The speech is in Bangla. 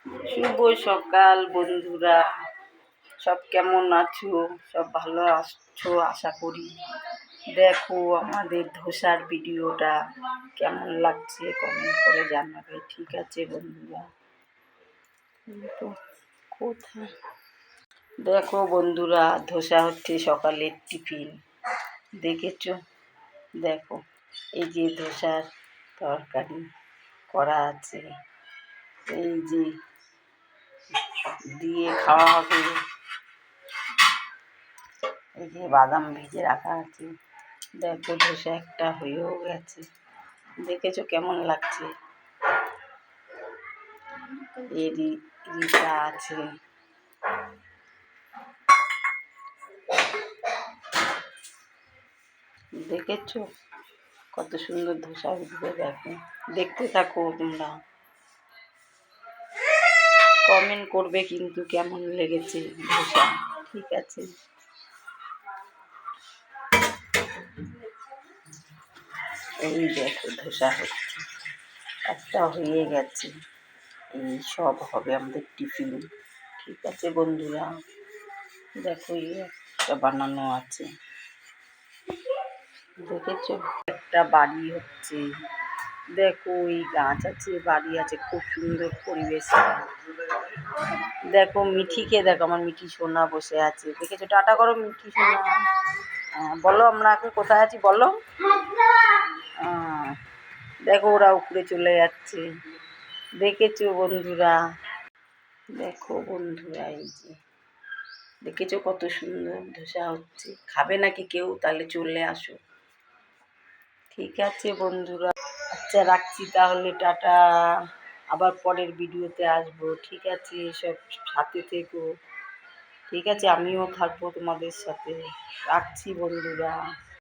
শুভ সকাল বন্ধুরা, সব কেমন আছো? সব ভালো আছো আশা করি। দেখো আমাদের ধোসার ভিডিওটা কেমন লাগছে কমেন্ট করে জানাবে, ঠিক আছে বন্ধুরা? তো কোথায় দেখো বন্ধুরা, ধোসা হচ্ছে সকালের টিফিন, দেখেছো? দেখো এই যে ধোসার তরকারি করা আছে, এই যে দিয়ে খাওয়া হবে। এই যে বাদাম ভেজে রাখা আছে, দেখো ধোসা একটা হয়েও গেছে, দেখেছো কেমন লাগছে? এরই রিসা আছে, দেখেছো কত সুন্দর ধোসা উঠবে? দেখো, দেখতে থাকো তোমরা, কমেন্ট করবে কিন্তু কেমন লেগেছে ধোসা, ঠিক আছে? এই দেখো ধোসা হচ্ছে, একটা হয়ে গেছে, এই সব হবে আমাদের টিফিন, ঠিক আছে বন্ধুরা? দেখো এই একটা বানানো আছে, দেখেছো? একটা বাড়ি হচ্ছে, দেখো এই গাছ আছে, বাড়ি আছে, খুব সুন্দর পরিবেশ। দেখো মিঠিকে, দেখো আমার মিঠি সোনা বসে আছে, দেখেছো? টাটা করো মিঠি সোনা। বলো আমরা এখন কোথায় আছি বলো। দেখো ওরা উপরে চলে যাচ্ছে, দেখেছো বন্ধুরা? দেখো বন্ধুরা, এই যে দেখেছো কত সুন্দর ধোসা হচ্ছে, খাবে নাকি কেউ? তাহলে চলে আসো, ঠিক আছে বন্ধুরা? আচ্ছা রাখছি তাহলে, টাটা, আবার পরের ভিডিওতে আসবো, ঠিক আছে? সব সাথে থেকো, ঠিক আছে? আমিও থাকবো তোমাদের সাথে, রাখছি বন্ধুরা।